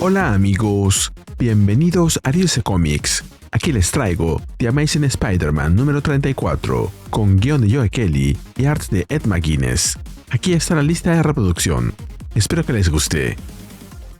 Hola amigos, bienvenidos a DC Comics. Aquí les traigo The Amazing Spider-Man número 34, con guión de Joe Kelly y art de Ed McGuinness. Aquí está la lista de reproducción. Espero que les guste.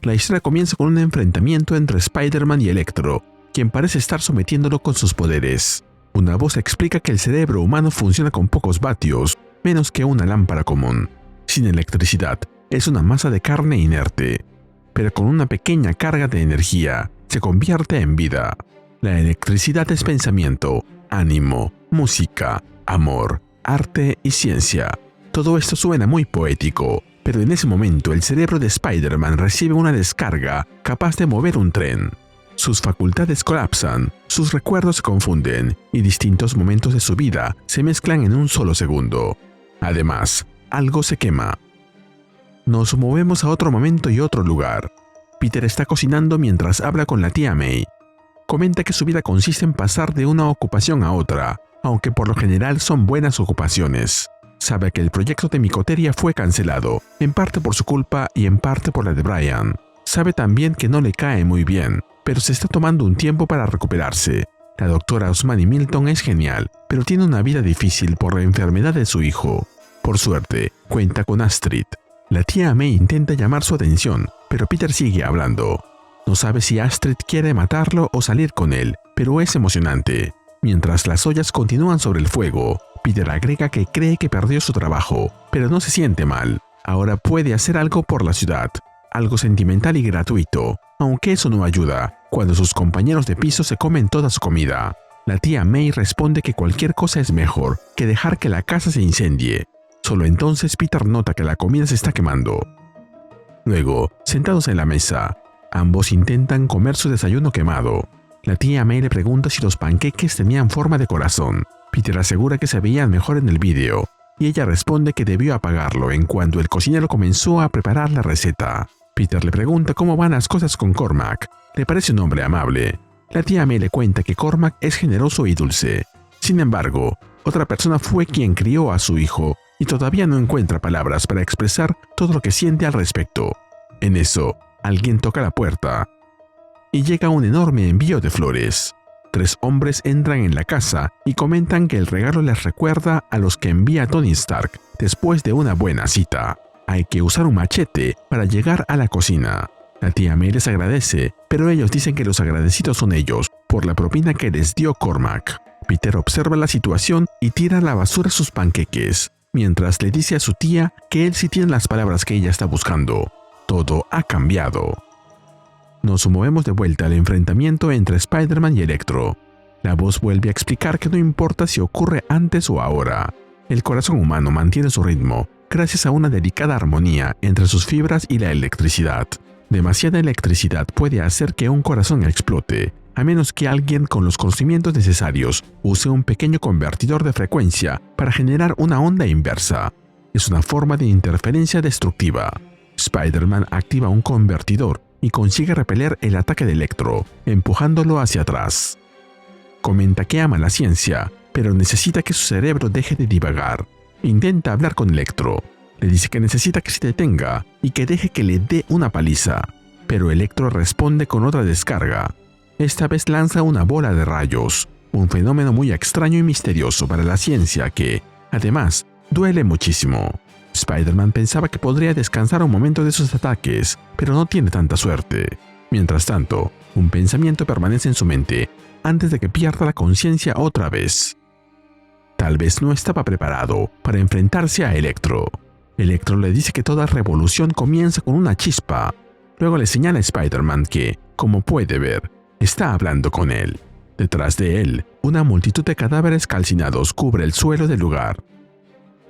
La historia comienza con un enfrentamiento entre Spider-Man y Electro, quien parece estar sometiéndolo con sus poderes. Una voz explica que el cerebro humano funciona con pocos vatios, menos que una lámpara común. Sin electricidad, es una masa de carne inerte, pero con una pequeña carga de energía, se convierte en vida. La electricidad es pensamiento, ánimo, música, amor, arte y ciencia. Todo esto suena muy poético, pero en ese momento el cerebro de Spider-Man recibe una descarga capaz de mover un tren. Sus facultades colapsan, sus recuerdos se confunden y distintos momentos de su vida se mezclan en un solo segundo. Además, algo se quema. Nos movemos a otro momento y otro lugar. Peter está cocinando mientras habla con la tía May. Comenta que su vida consiste en pasar de una ocupación a otra, aunque por lo general son buenas ocupaciones. Sabe que el proyecto de micoteria fue cancelado, en parte por su culpa y en parte por la de Brian. Sabe también que no le cae muy bien, pero se está tomando un tiempo para recuperarse. La doctora Osmani Milton es genial, pero tiene una vida difícil por la enfermedad de su hijo. Por suerte, cuenta con Astrid. La tía May intenta llamar su atención, pero Peter sigue hablando. No sabe si Astrid quiere matarlo o salir con él, pero es emocionante. Mientras las ollas continúan sobre el fuego, Peter agrega que cree que perdió su trabajo, pero no se siente mal. Ahora puede hacer algo por la ciudad, algo sentimental y gratuito, aunque eso no ayuda cuando sus compañeros de piso se comen toda su comida. La tía May responde que cualquier cosa es mejor que dejar que la casa se incendie. Solo entonces Peter nota que la comida se está quemando. Luego, sentados en la mesa, ambos intentan comer su desayuno quemado. La tía May le pregunta si los panqueques tenían forma de corazón. Peter asegura que se veían mejor en el vídeo, y ella responde que debió apagarlo en cuanto el cocinero comenzó a preparar la receta. Peter le pregunta cómo van las cosas con Cormac. Le parece un hombre amable. La tía May le cuenta que Cormac es generoso y dulce. Sin embargo, otra persona fue quien crió a su hijo y todavía no encuentra palabras para expresar todo lo que siente al respecto. En eso, alguien toca la puerta y llega un enorme envío de flores. 3 hombres entran en la casa y comentan que el regalo les recuerda a los que envía Tony Stark después de una buena cita. Hay que usar un machete para llegar a la cocina. La tía May les agradece, pero ellos dicen que los agradecidos son ellos por la propina que les dio Cormac. Peter observa la situación y tira a la basura sus panqueques, mientras le dice a su tía que él sí tiene las palabras que ella está buscando. Todo ha cambiado. Nos movemos de vuelta al enfrentamiento entre Spider-Man y Electro. La voz vuelve a explicar que no importa si ocurre antes o ahora. El corazón humano mantiene su ritmo gracias a una delicada armonía entre sus fibras y la electricidad. Demasiada electricidad puede hacer que un corazón explote, a menos que alguien con los conocimientos necesarios use un pequeño convertidor de frecuencia para generar una onda inversa. Es una forma de interferencia destructiva. Spider-Man activa un convertidor y consigue repeler el ataque de Electro, empujándolo hacia atrás. Comenta que ama la ciencia, pero necesita que su cerebro deje de divagar. Intenta hablar con Electro. Le dice que necesita que se detenga y que deje que le dé una paliza, pero Electro responde con otra descarga. Esta vez lanza una bola de rayos, un fenómeno muy extraño y misterioso para la ciencia que, además, duele muchísimo. Spider-Man pensaba que podría descansar un momento de sus ataques, pero no tiene tanta suerte. Mientras tanto, un pensamiento permanece en su mente antes de que pierda la conciencia otra vez. Tal vez no estaba preparado para enfrentarse a Electro. Electro le dice que toda revolución comienza con una chispa. Luego le señala a Spider-Man que, como puede ver, está hablando con él. Detrás de él, una multitud de cadáveres calcinados cubre el suelo del lugar.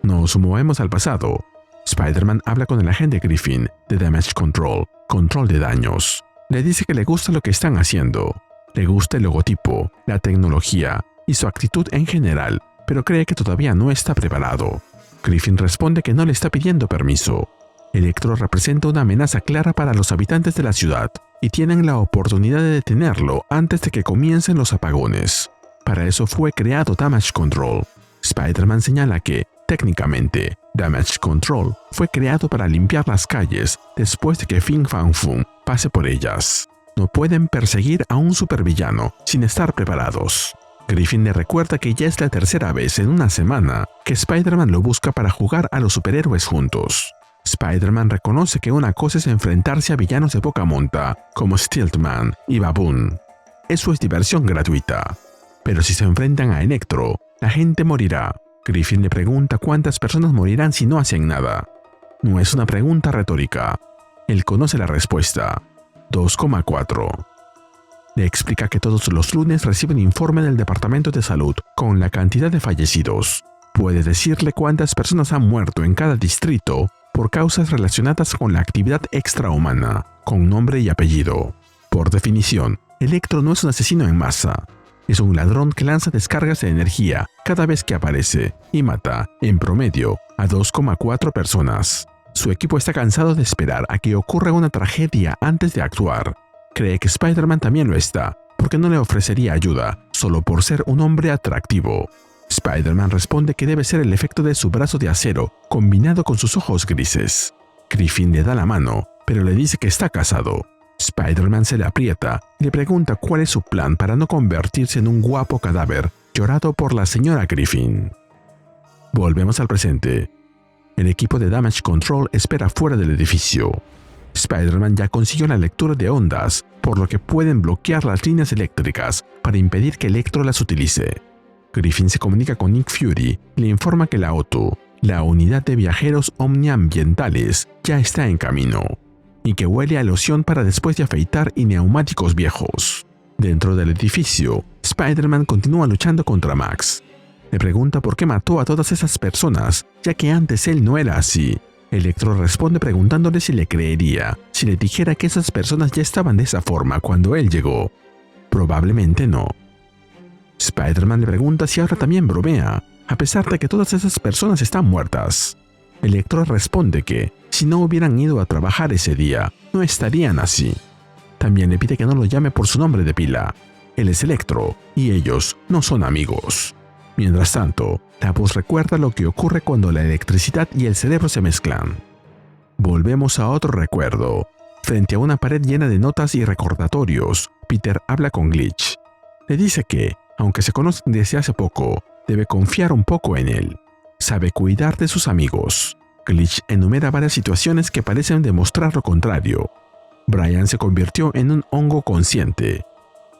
Nos movemos al pasado. Spider-Man habla con el agente Griffin de Damage Control, control de daños. Le dice que le gusta lo que están haciendo. Le gusta el logotipo, la tecnología y su actitud en general, pero cree que todavía no está preparado. Griffin responde que no le está pidiendo permiso. Electro representa una amenaza clara para los habitantes de la ciudad y tienen la oportunidad de detenerlo antes de que comiencen los apagones. Para eso fue creado Damage Control. Spider-Man señala que, técnicamente, Damage Control fue creado para limpiar las calles después de que Fin Fang Foom pase por ellas. No pueden perseguir a un supervillano sin estar preparados. Griffin le recuerda que ya es la tercera vez en una semana que Spider-Man lo busca para jugar a los superhéroes juntos. Spider-Man reconoce que una cosa es enfrentarse a villanos de poca monta, como Stiltman y Baboon. Eso es diversión gratuita. Pero si se enfrentan a Electro, la gente morirá. Griffin le pregunta cuántas personas morirán si no hacen nada. No es una pregunta retórica. Él conoce la respuesta. 2,4. Le explica que todos los lunes recibe un informe del Departamento de Salud con la cantidad de fallecidos. Puede decirle cuántas personas han muerto en cada distrito por causas relacionadas con la actividad extrahumana, con nombre y apellido. Por definición, Electro no es un asesino en masa. Es un ladrón que lanza descargas de energía cada vez que aparece y mata, en promedio, a 2,4 personas. Su equipo está cansado de esperar a que ocurra una tragedia antes de actuar. Cree que Spider-Man también lo está, porque no le ofrecería ayuda solo por ser un hombre atractivo. Spider-Man responde que debe ser el efecto de su brazo de acero combinado con sus ojos grises. Griffin le da la mano, pero le dice que está casado. Spider-Man se le aprieta y le pregunta cuál es su plan para no convertirse en un guapo cadáver llorado por la señora Griffin. Volvemos al presente. El equipo de Damage Control espera fuera del edificio. Spider-Man ya consiguió la lectura de ondas, por lo que pueden bloquear las líneas eléctricas para impedir que Electro las utilice. Griffin se comunica con Nick Fury y le informa que la auto, la unidad de viajeros omniambientales, ya está en camino, y que huele a loción para después de afeitar y neumáticos viejos. Dentro del edificio, Spider-Man continúa luchando contra Max. Le pregunta por qué mató a todas esas personas, ya que antes él no era así. Electro responde preguntándole si le creería si le dijera que esas personas ya estaban de esa forma cuando él llegó. Probablemente no. Spider-Man le pregunta si ahora también bromea, a pesar de que todas esas personas están muertas. Electro responde que, si no hubieran ido a trabajar ese día, no estarían así. También le pide que no lo llame por su nombre de pila. Él es Electro, y ellos no son amigos. Mientras tanto, la voz recuerda lo que ocurre cuando la electricidad y el cerebro se mezclan. Volvemos a otro recuerdo. Frente a una pared llena de notas y recordatorios, Peter habla con Glitch. Le dice que, aunque se conocen desde hace poco, debe confiar un poco en él. Sabe cuidar de sus amigos. Glitch enumera varias situaciones que parecen demostrar lo contrario. Brian se convirtió en un hongo consciente.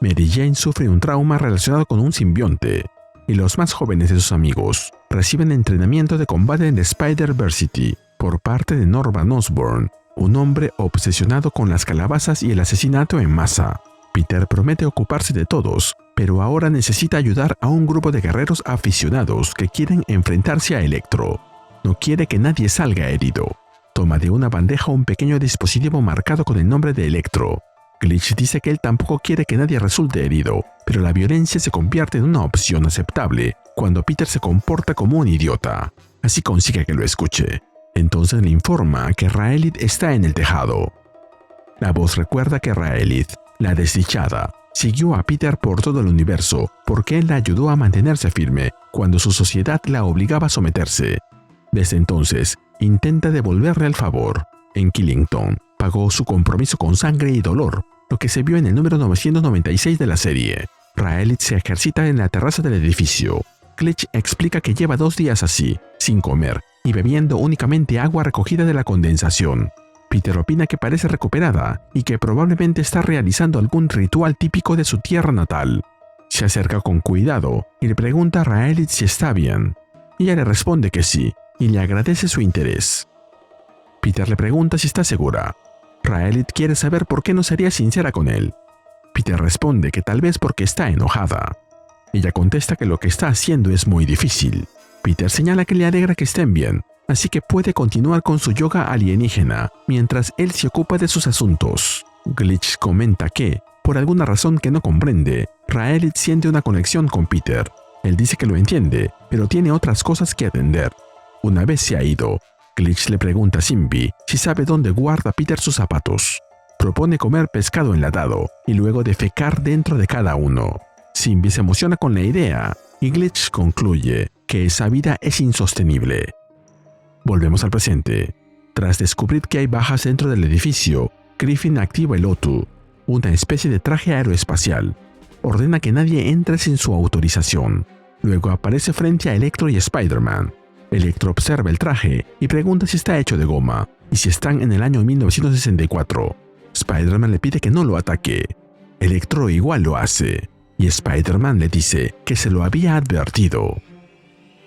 Mary Jane sufre un trauma relacionado con un simbionte. Y los más jóvenes de sus amigos reciben entrenamiento de combate en Spider-Versity por parte de Norman Osborn, un hombre obsesionado con las calabazas y el asesinato en masa. Peter promete ocuparse de todos, pero ahora necesita ayudar a un grupo de guerreros aficionados que quieren enfrentarse a Electro. No quiere que nadie salga herido. Toma de una bandeja un pequeño dispositivo marcado con el nombre de Electro. Glitch dice que él tampoco quiere que nadie resulte herido, pero la violencia se convierte en una opción aceptable cuando Peter se comporta como un idiota. Así consigue que lo escuche. Entonces le informa que Raelith está en el tejado. La voz recuerda que Raelith, la desdichada, siguió a Peter por todo el universo porque él la ayudó a mantenerse firme cuando su sociedad la obligaba a someterse. Desde entonces, intenta devolverle el favor. En Killington, pagó su compromiso con sangre y dolor, lo que se vio en el número 996 de la serie. Raelith se ejercita en la terraza del edificio. Glitch explica que lleva 2 días así, sin comer y bebiendo únicamente agua recogida de la condensación. Peter opina que parece recuperada y que probablemente está realizando algún ritual típico de su tierra natal. Se acerca con cuidado y le pregunta a Raelith si está bien. Ella le responde que sí y le agradece su interés. Peter le pregunta si está segura. Raelith quiere saber por qué no sería sincera con él. Peter responde que tal vez porque está enojada. Ella contesta que lo que está haciendo es muy difícil. Peter señala que le alegra que estén bien, así que puede continuar con su yoga alienígena mientras él se ocupa de sus asuntos. Glitch comenta que, por alguna razón que no comprende, Raelith siente una conexión con Peter. Él dice que lo entiende, pero tiene otras cosas que atender. Una vez se ha ido, Glitch le pregunta a Simbi si sabe dónde guarda Peter sus zapatos. Propone comer pescado enlatado y luego defecar dentro de cada uno. Simbi se emociona con la idea y Glitch concluye que esa vida es insostenible. Volvemos al presente. Tras descubrir que hay bajas dentro del edificio, Griffin activa el OTU, una especie de traje aeroespacial. Ordena que nadie entre sin su autorización. Luego aparece frente a Electro y Spider-Man. Electro observa el traje y pregunta si está hecho de goma y si están en el año 1964. Spider-Man le pide que no lo ataque. Electro igual lo hace, y Spider-Man le dice que se lo había advertido.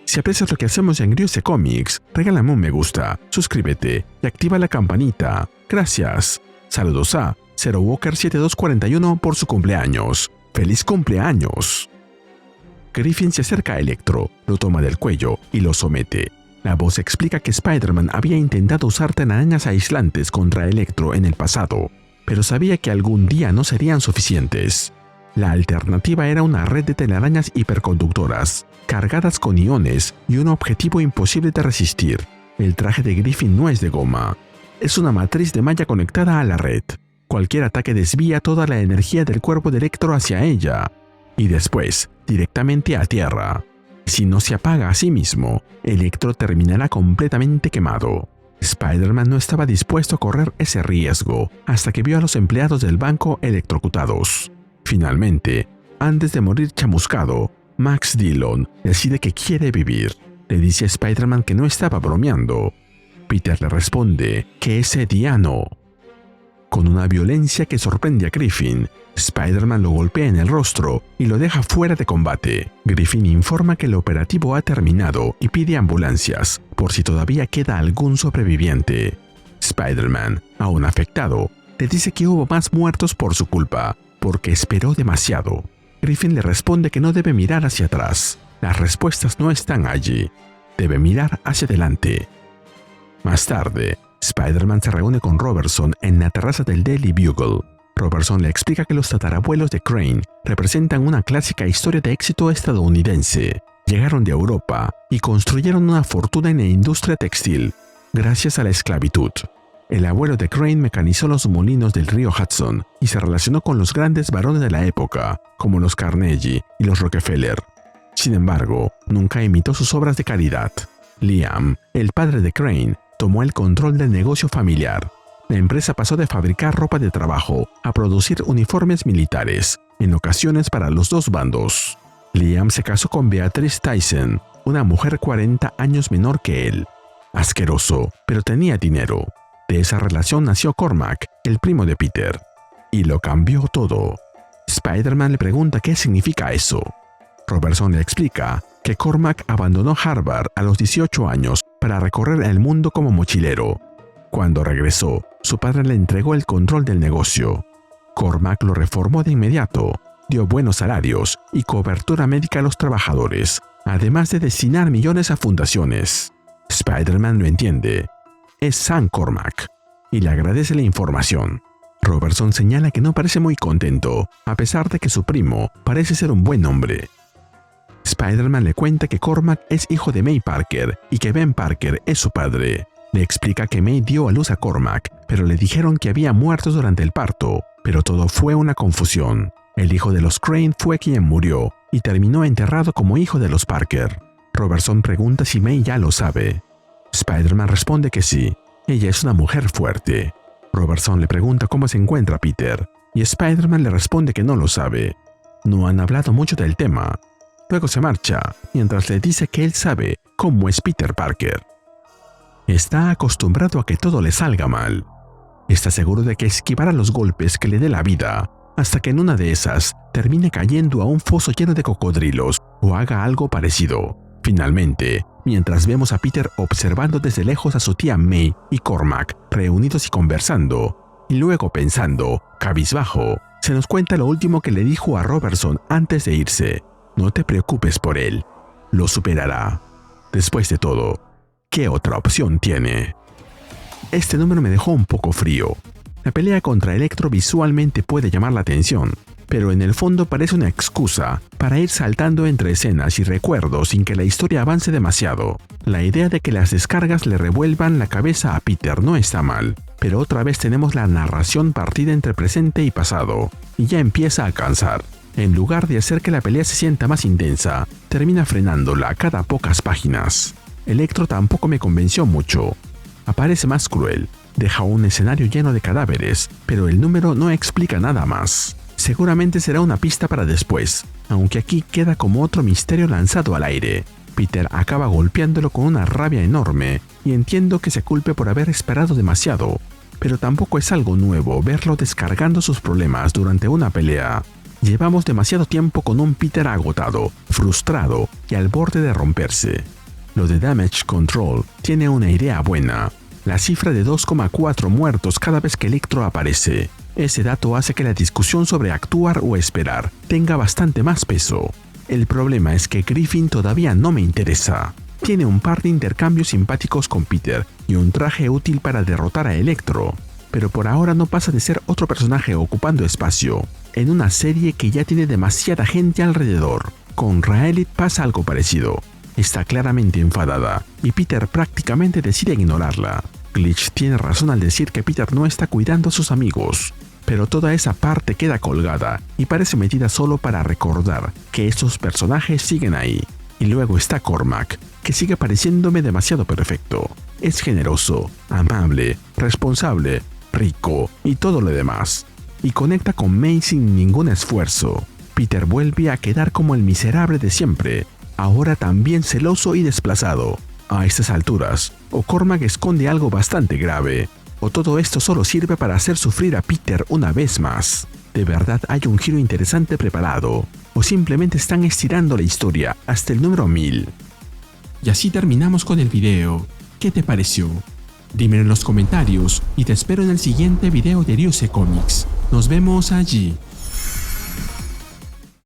Si aprecias lo que hacemos en Ryuse Comics, regálame un me gusta, suscríbete y activa la campanita. Gracias. Saludos a ZeroWalker7241 por su cumpleaños. ¡Feliz cumpleaños! Griffin se acerca a Electro, lo toma del cuello y lo somete. La voz explica que Spider-Man había intentado usar telarañas aislantes contra Electro en el pasado, pero sabía que algún día no serían suficientes. La alternativa era una red de telarañas hiperconductoras, cargadas con iones y un objetivo imposible de resistir. El traje de Griffin no es de goma. Es una matriz de malla conectada a la red. Cualquier ataque desvía toda la energía del cuerpo de Electro hacia ella, y después, directamente a tierra. Si no se apaga a sí mismo, Electro terminará completamente quemado. Spider-Man no estaba dispuesto a correr ese riesgo hasta que vio a los empleados del banco electrocutados. Finalmente, antes de morir chamuscado, Max Dillon decide que quiere vivir. Le dice a Spider-Man que no estaba bromeando. Peter le responde que es ediano. Con una violencia que sorprende a Griffin, Spider-Man lo golpea en el rostro y lo deja fuera de combate. Griffin informa que el operativo ha terminado y pide ambulancias, por si todavía queda algún sobreviviente. Spider-Man, aún afectado, le dice que hubo más muertos por su culpa, porque esperó demasiado. Griffin le responde que no debe mirar hacia atrás. Las respuestas no están allí. Debe mirar hacia adelante. Más tarde, Spider-Man se reúne con Robertson en la terraza del Daily Bugle. Robertson le explica que los tatarabuelos de Crane representan una clásica historia de éxito estadounidense. Llegaron de Europa y construyeron una fortuna en la industria textil, gracias a la esclavitud. El abuelo de Crane mecanizó los molinos del río Hudson y se relacionó con los grandes varones de la época, como los Carnegie y los Rockefeller. Sin embargo, nunca imitó sus obras de caridad. Liam, el padre de Crane, tomó el control del negocio familiar. La empresa pasó de fabricar ropa de trabajo a producir uniformes militares, en ocasiones para los dos bandos. Liam se casó con Beatrice Tyson, una mujer 40 años menor que él. Asqueroso, pero tenía dinero. De esa relación nació Cormac, el primo de Peter. Y lo cambió todo. Spider-Man le pregunta qué significa eso. Robertson le explica que Cormac abandonó Harvard a los 18 años para recorrer el mundo como mochilero. Cuando regresó, su padre le entregó el control del negocio. Cormac lo reformó de inmediato, dio buenos salarios y cobertura médica a los trabajadores, además de destinar millones a fundaciones. Spider-Man lo entiende. Es Sam Cormac, y le agradece la información. Robertson señala que no parece muy contento, a pesar de que su primo parece ser un buen hombre. Spider-Man le cuenta que Cormac es hijo de May Parker y que Ben Parker es su padre. Le explica que May dio a luz a Cormac, pero le dijeron que había muerto durante el parto, pero todo fue una confusión. El hijo de los Crane fue quien murió y terminó enterrado como hijo de los Parker. Robertson pregunta si May ya lo sabe. Spider-Man responde que sí, ella es una mujer fuerte. Robertson le pregunta cómo se encuentra Peter, y Spider-Man le responde que no lo sabe. No han hablado mucho del tema. Luego se marcha, mientras le dice que él sabe cómo es Peter Parker. Está acostumbrado a que todo le salga mal. Está seguro de que esquivará los golpes que le dé la vida, hasta que en una de esas termine cayendo a un foso lleno de cocodrilos o haga algo parecido. Finalmente, mientras vemos a Peter observando desde lejos a su tía May y Cormac reunidos y conversando, y luego pensando, cabizbajo, se nos cuenta lo último que le dijo a Robertson antes de irse. No te preocupes por él, lo superará. Después de todo, ¿qué otra opción tiene? Este número me dejó un poco frío. La pelea contra Electro visualmente puede llamar la atención, pero en el fondo parece una excusa para ir saltando entre escenas y recuerdos sin que la historia avance demasiado. La idea de que las descargas le revuelvan la cabeza a Peter no está mal, pero otra vez tenemos la narración partida entre presente y pasado, y ya empieza a cansar. En lugar de hacer que la pelea se sienta más intensa, termina frenándola a cada pocas páginas. Electro tampoco me convenció mucho. Aparece más cruel, deja un escenario lleno de cadáveres, pero el número no explica nada más. Seguramente será una pista para después, aunque aquí queda como otro misterio lanzado al aire. Peter acaba golpeándolo con una rabia enorme, y entiendo que se culpe por haber esperado demasiado, pero tampoco es algo nuevo verlo descargando sus problemas durante una pelea. Llevamos demasiado tiempo con un Peter agotado, frustrado y al borde de romperse. Lo de Damage Control tiene una idea buena. La cifra de 2,4 muertos cada vez que Electro aparece. Ese dato hace que la discusión sobre actuar o esperar tenga bastante más peso. El problema es que Griffin todavía no me interesa. Tiene un par de intercambios simpáticos con Peter y un traje útil para derrotar a Electro, pero por ahora no pasa de ser otro personaje ocupando espacio, en una serie que ya tiene demasiada gente alrededor. Con Raelith pasa algo parecido. Está claramente enfadada, y Peter prácticamente decide ignorarla. Glitch tiene razón al decir que Peter no está cuidando a sus amigos, pero toda esa parte queda colgada y parece metida solo para recordar que esos personajes siguen ahí. Y luego está Cormac, que sigue pareciéndome demasiado perfecto. Es generoso, amable, responsable, rico y todo lo demás. Y conecta con May sin ningún esfuerzo. Peter vuelve a quedar como el miserable de siempre, ahora también celoso y desplazado. A estas alturas, o Cormac esconde algo bastante grave, o todo esto solo sirve para hacer sufrir a Peter una vez más. ¿De verdad hay un giro interesante preparado? ¿O simplemente están estirando la historia hasta el número 1000? Y así terminamos con el video. ¿Qué te pareció? Dímelo en los comentarios y te espero en el siguiente video de Ryusei Comics. Nos vemos allí.